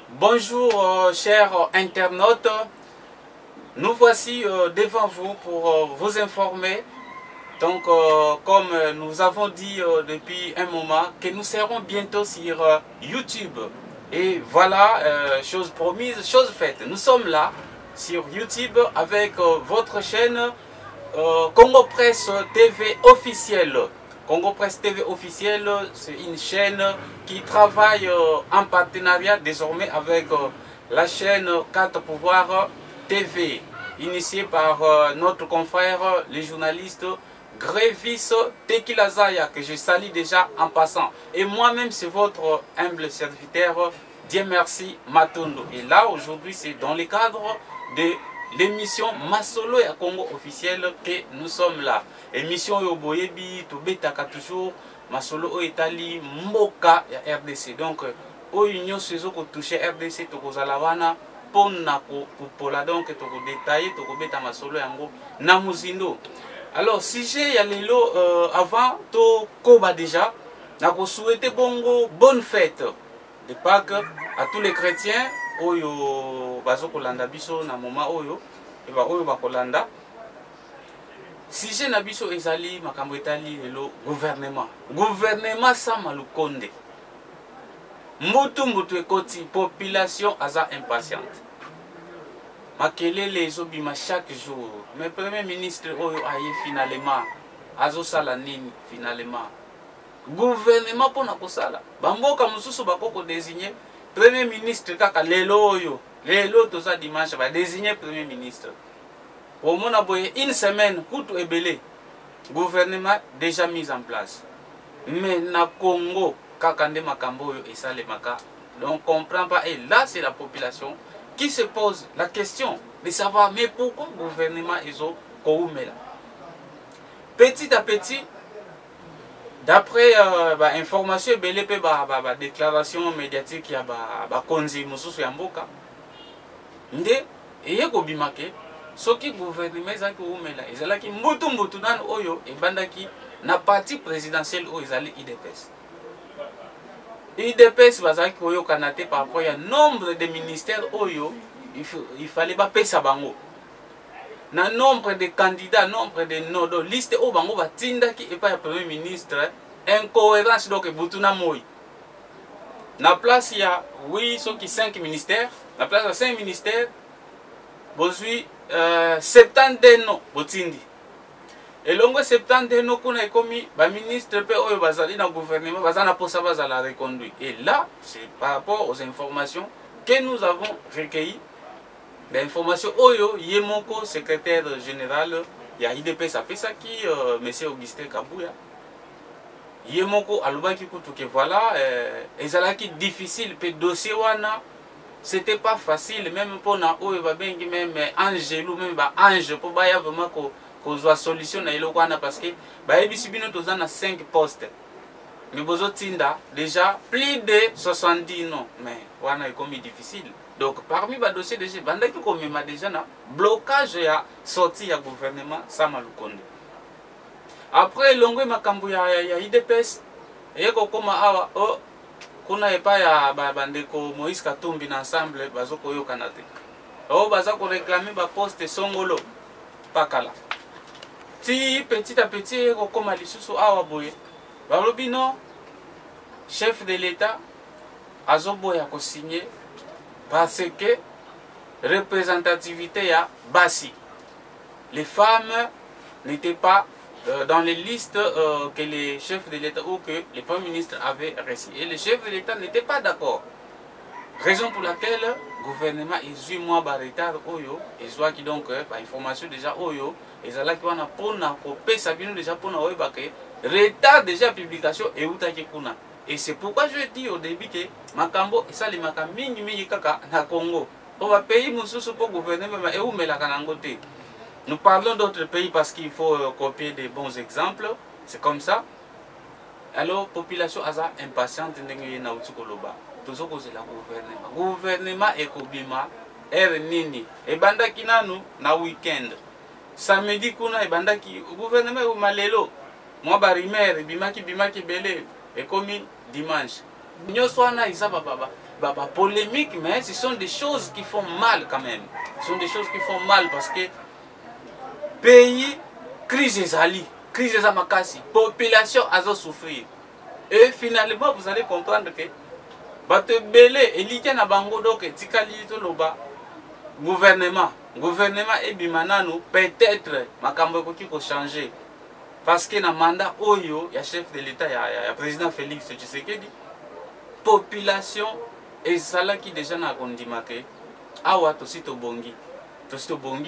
Bonjour chers internautes, nous voici devant vous pour vous informer. Donc comme nous avons dit depuis un moment que nous serons bientôt sur YouTube. Et voilà, chose promise, chose faite. Nous sommes là sur YouTube avec votre chaîne Congo Presse TV officielle. Congo Presse TV officielle, c'est une chaîne qui travaille en partenariat désormais avec la chaîne 4 Pouvoirs TV, initiée par notre confrère, le journaliste Grévis Tekilazaya, que je salue déjà en passant. Et moi-même, c'est votre humble serviteur, Dieu merci, Matondo. Et là, aujourd'hui, c'est dans le cadre de l'émission Masolo et Congo officielle que nous sommes là. Émission Yoboyebi, Tobetaka toujours, Masolo Etali, Moka et RDC. Donc, au union saison que touche RDC, Tokozalawana, Ponako, Popola, donc, Toko détaillé, Toko Beta Masolo Yango, Namuzindo. Alors, si j'ai yalelo avant, to Koba déjà, Nako souhaité bongo, bonne fête de Pâques à tous les chrétiens. Oyo bazo kolanda biso na moma oyo eba oyo bakolanda sujet na biso ezali makambo etali lelo gouvernement sama lukonde mbutu ekoti population aza impatiente makelele ezobima chaque jour mais premier ministre oyo aye finalement azosala nini finalement gouvernement pona kosala bamboka mosusu bakoko désigner Premier ministre kaka lelo oyo, lelo toza dimanche va désigner premier ministre. Au moins une semaine, kutu ebele, gouvernement déjà mis en place. Mais na Congo, kaka nde makambo oyo esale maka. Donc on comprend pas. Et là c'est la population qui se pose la question de savoir mais pourquoi le gouvernement ezo koumela. Petit à petit. D'après information et déclaration médiatique ya konzi mususu ya mboka nde eye kobimake soki gouvernement ezalaki koumela ezalaki mbutu nanu oyo ebandaki na parti présidentiel oyo ezali IDPS bazalaki koyokana te par rapport ya nombre de ministères oyo il fallait bapesa bango na nombre de candidats, nombre de nodo, liste au bango batindaki et pas le premier ministre, incohérence donc butuna moi. Na place il y a oui, ceux qui 5 ministères, na place il y a 5 ministères, bozui 70 no botindi. Et longo 70 no kuna ekomi ba ministre pe oyo bazali na gouvernement, bazana posa bazala reconduit. Et là, c'est par rapport aux informations que nous avons recueillies. L'information oyo yemoko secrétaire général ya IDPS apesa qui monsieur Augustin Kabouya yemoko alobaki kutu que voilà ezalaki difficile pe dossier wana c'était pas facile même pour na oyo babengi même angelou même ba ange pour baya vraiment ko zwa solution na iloko wana parce que ba ebisi bino toza na 5 postes mais bozo tinda déjà plus de 70 non mais wana ekomi difficile. Donc parmi les dossiers de Banda qui a déjà un blocage à sorti du gouvernement Sama Lukonde. Après longue makambu ya IDPS et comme awa oh kuna epa ya bandeko Moïse Katumbi na ensemble bazoko yo kanate. Oh bazako réclamer ba poste songolo pakala. Ti petit à petit comme lisusu awa boye. Balobino chef de l'État azoboya ko signer parce que représentativité ya Bassi. Les femmes n'étaient pas dans les listes que les chefs de l'État ou que le Premier ministre avait reçu. Et les chefs de l'État n'étaient pas d'accord. Raison pour laquelle le gouvernement a 18 mois de retard oyo et soit qui donc information déjà oyo et ça qui wana pona ko pesa bino déjà pona oyo que retard déjà publication et utaki kuna. Et c'est pourquoi je dis au début que makambo et ça les makambo mingi kaka na Congo. On va payer mususu pour gouverner mais où mais la kanangote. Nous parlons d'autres pays parce qu'il faut copier des bons exemples. C'est comme ça. Alors population aza impatiente ndenge na utukoloba. Toujours cause la gouvernement. Gouvernement ekobima er nini. E bandaki nanu na weekend. Samedi kuna e bandaki gouvernement ou malelo. Moi barimere bimaki bimaki belé et comme dimanche. polémique, mais ce sont des choses qui font mal quand même. Ce sont des choses qui font mal parce que pays, crise ezali, crise ezamakasi, population a souffrir. Et finalement, vous allez comprendre que bato belé elike na bango donc tikali to loba gouvernement et bimanano peut-être makambo ekoki ko changer parce que na mandat oyo ya chef de l'état ya président Félix Tshisekedi population ezalaki déjà na kondima ke awa tosito bongi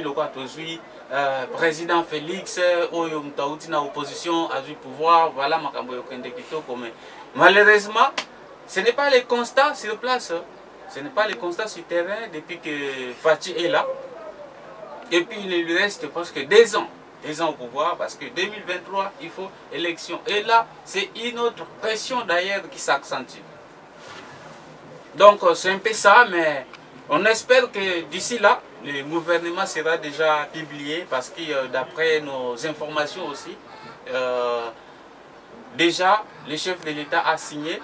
lokwa tozui président Félix oyo mtauti na opposition a eu pouvoir, voilà makambo yokende kitoko, mais malheureusement ce n'est pas le constat sur place, ce n'est pas le constat sur terrain depuis que Fachi est là. Et puis il lui reste presque 2 ans au pouvoir parce que 2023 il faut élection. Et là c'est une autre pression d'ailleurs qui s'accentue. Donc c'est un peu ça, mais on espère que d'ici là le gouvernement sera déjà publié parce que d'après nos informations aussi, déjà le chef de l'État a signé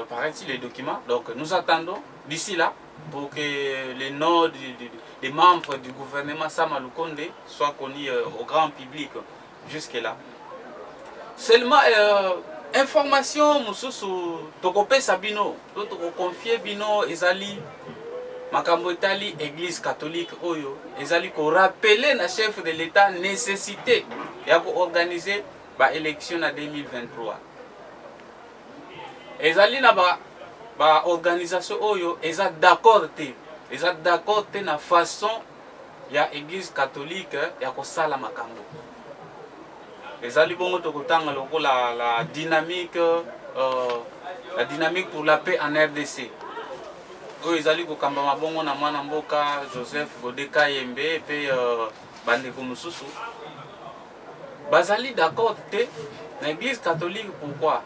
paraît-il les documents. Donc nous attendons d'ici là pour que les noms des membres du gouvernement Sama Lukonde soient connus au grand public jusque là. Seulement information mususu tokope sabino to confier bino ezali makambo tali église catholique oyo ezali ko rappeler na chef de l'État nécessité ya ko organiser ba élection en 2023. Ezali na ba organisation oyo eza d'accord te na façon ya église catholique ya ko sala makambo. Ezali bongo tokotanga lokola la dynamique pour la paix en RDC. Oyo ezali ko kamba mabongo na mwana mboka Joseph Godeka Yembe pe bandeko mususu. Bazali d'accord te na église catholique. Pourquoi?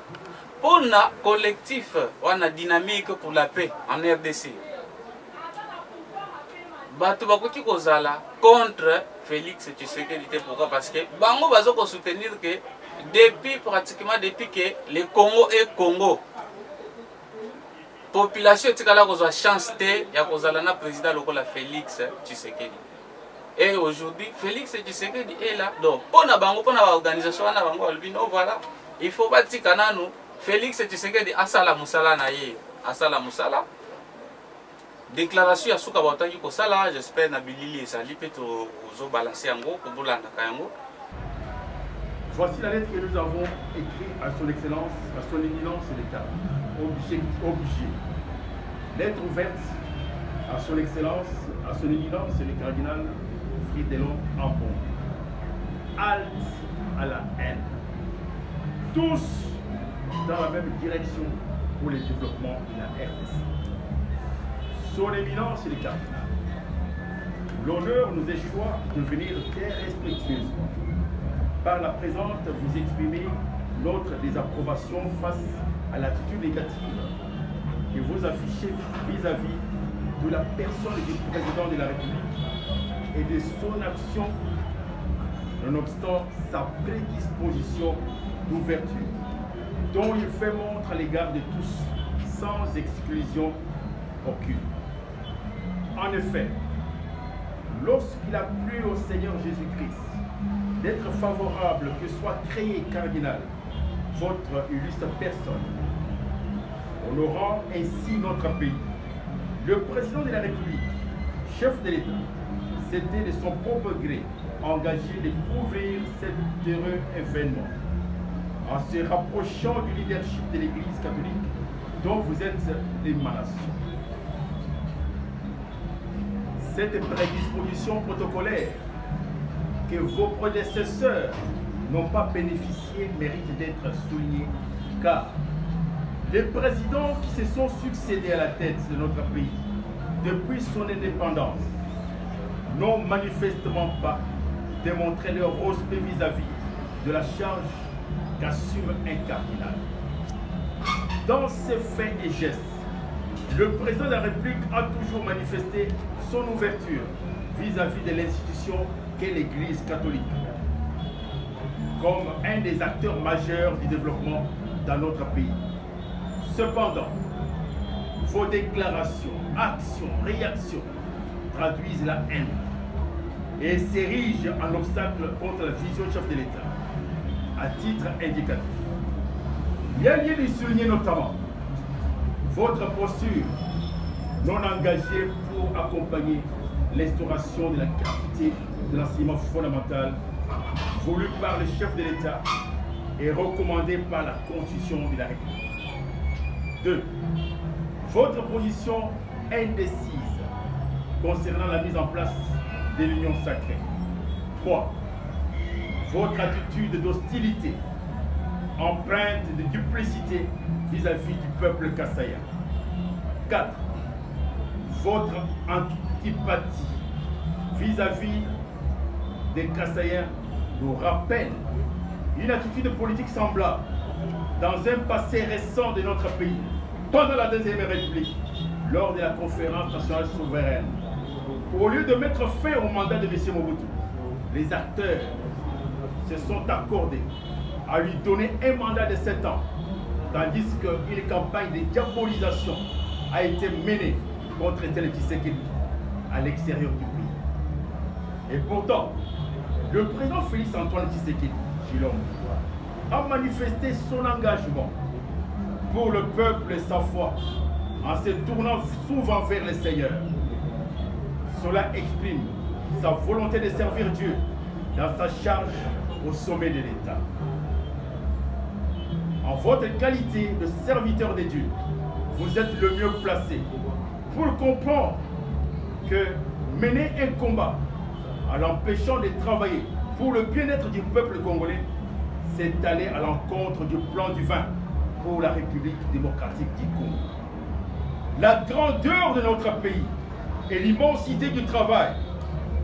Pour na collectif wana dynamique pour la paix en RDC. Bato bakoki kozala contre Félix Tshisekedi. Pourquoi? Parce que bango bazo ko soutenir que pratiquement depuis que le Congo est Congo, population tikala kozwa chance te ya kozala na président lokola Félix Tshisekedi. Et aujourd'hui Félix Tshisekedi est là. Donc pour na bango, pour na organisation na bango albino, voilà, il faut pas tikana nous Félix Tshisekedi asala musala na ye, asala musala. Déclaration à Souka Batangi Kosala, j'espère na bilili et sali peto zo balancer yango ko bolanda kayango. Voici la lettre que nous avons écrite à son excellence, à son éminence l'État. Obligé. Lettre ouverte à son excellence, à son éminence le cardinal Fridolin Ambon. Halte à la haine. Tous dans la même direction pour le développement de la RDC. Son éminence le cardinal. L'honneur nous échoit de venir très respectueusement par la présente vous exprimer notre désapprobation face à l'attitude négative que vous affichez vis-à-vis de la personne du président de la République et de son action, nonobstant sa prédisposition d'ouverture, dont il fait montre à l'égard de tous, sans exclusion aucune. En effet, lorsqu'il a plu au Seigneur Jésus-Christ d'être favorable que soit créé cardinal votre illustre personne, honorant ainsi notre pays, le président de la République, chef de l'État, s'était de son propre gré engagé de couvrir cet heureux événement en se rapprochant du leadership de l'Église catholique dont vous êtes l'émanation. Cette prédisposition protocolaire que vos prédécesseurs n'ont pas bénéficié mérite d'être soulignée, car les présidents qui se sont succédés à la tête de notre pays depuis son indépendance n'ont manifestement pas démontré leur respect vis-à-vis de la charge qu'assume un cardinal. Dans ses faits et gestes, le président de la République a toujours manifesté son ouverture vis-à-vis de l'institution qu'est l'Église catholique, comme un des acteurs majeurs du développement dans notre pays. Cependant, vos déclarations, actions, réactions traduisent la haine et s'érigent en obstacle contre la vision du chef de l'État. À titre indicatif, il y a lieu de souligner notamment votre posture non engagée pour accompagner l'instauration de la gratuité de l'enseignement fondamental voulu par le chef de l'État et recommandé par la Constitution de la République. 2. Votre position indécise concernant la mise en place de l'union sacrée. 3. Votre attitude d'hostilité, empreinte de duplicité vis-à-vis du peuple kassaïen. 4. Votre antipathie vis-à-vis des Kassaïens nous rappelle une attitude politique semblable dans un passé récent de notre pays, pendant la Deuxième République, lors de la conférence nationale souveraine. Au lieu de mettre fin au mandat de M. Mobutu, les acteurs se sont accordés à lui donner un mandat de 7 ans, tandis qu'une campagne de diabolisation a été menée contre Etienne Tshisekedi à l'extérieur du pays. Et pourtant, le président Félix Antoine Tshisekedi Tshilombo a manifesté son engagement pour le peuple et sa foi en se tournant souvent vers le Seigneur. Cela exprime sa volonté de servir Dieu dans sa charge au sommet de l'État. En votre qualité de serviteur de Dieu, vous êtes le mieux placé pour comprendre que mener un combat en l'empêchant de travailler pour le bien-être du peuple congolais, c'est aller à l'encontre du plan du vin pour la République démocratique du Congo. La grandeur de notre pays et l'immensité du travail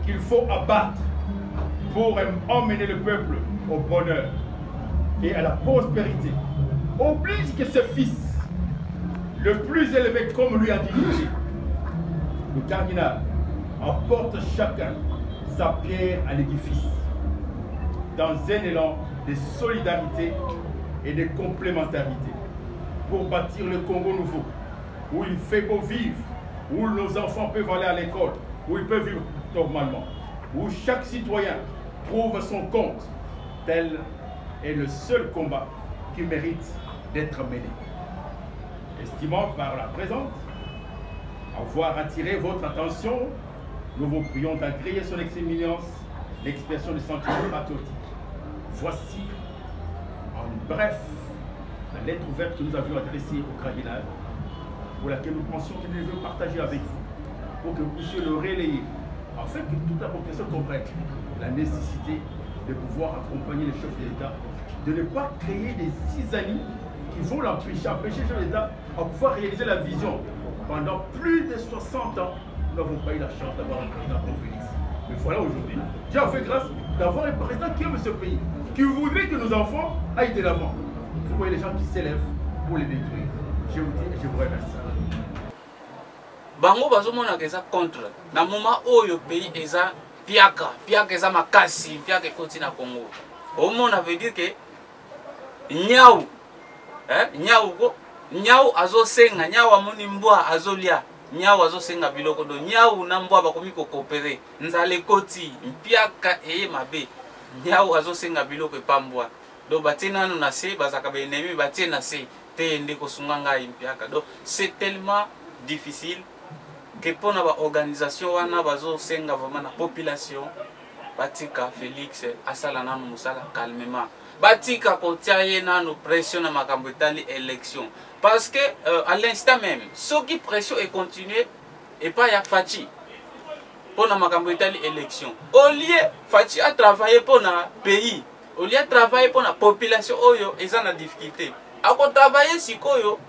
qu'il faut abattre pour emmener le peuple au bonheur et à la prospérité oblige que ce fils, le plus élevé comme lui a dit, le cardinal, apporte chacun sa pierre à l'édifice dans un élan de solidarité et de complémentarité pour bâtir le Congo nouveau, où il fait beau vivre, où nos enfants peuvent aller à l'école, où ils peuvent vivre normalement, où chaque citoyen trouve son compte. Tel est le seul combat qui mérite d'être mené. Estimant par la présente avoir attiré votre attention, nous vous prions d'agréer son excellence l'expression du sentiment patriotique. Voici, en bref, la lettre ouverte que nous avions adressée au cardinal, pour laquelle nous pensions qu'il devait partager avec vous, pour que vous puissiez le relayer, afin que toute la population comprenne la nécessité de pouvoir accompagner le chef de l'État, de ne pas créer des zizanies qui vont empêcher le chef de l'État à pouvoir réaliser la vision. Pendant plus de 60 ans, nous n'avons pas eu la chance d'avoir un président comme Félix. Mais voilà aujourd'hui, Dieu a fait grâce d'avoir un président qui aime ce pays, qui voudrait que nos enfants aillent de l'avant. Vous voyez les gens qui s'élèvent pour les détruire. Je vous dis et je vous remercie. Bango bazomona keza contre na moment oyo pays eza piaka eza makasi piaka ekoti na Congo. Omona veut dire que nyau nyau azosenga nyau amoni mbwa azolia nyau azosenga biloko do nyau na mbwa bakomi ko coopérer nzale koti mpiaka eye mabe nyau azosenga biloko epambwa do batina no na se bazaka ba ennemi batie na se te ndeko sunganga mpiaka do c'est tellement difficile que pour na ba organisation wana bazosenga vraiment na population batika Félix asala nanu musala calmement batika kotiaye nanu pression na makambo etali élection parce que à l'instant même ceux qui pression est continuer et pas ya Fachi pour na makambo etali élection au lieu Fachi a travaillé pour na pays au lieu travailler pour la population oyo eza na difficulté ako travailler sikoyo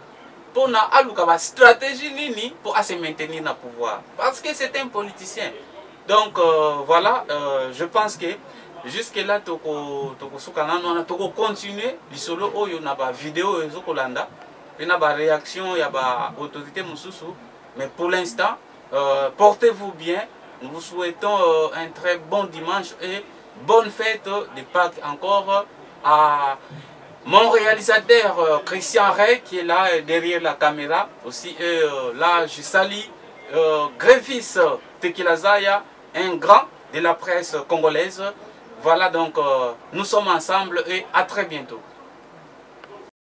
pour na aluka ba stratégie nini pour se maintenir na pouvoir parce que c'est un politicien. Donc voilà, je pense que jusque là toko sukana na toko continuer lisolo oyo na ba vidéo ezokolanda et na ba réaction ya ba autorité mususu, mais pour l'instant portez-vous bien. Nous vous souhaitons un très bon dimanche et bonne fête de Pâques encore à Mon réalisateur Christian Ray qui est là derrière la caméra aussi. Là, je salue Grévis Tekilazaya, un grand de la presse congolaise. Voilà donc, nous sommes ensemble et à très bientôt.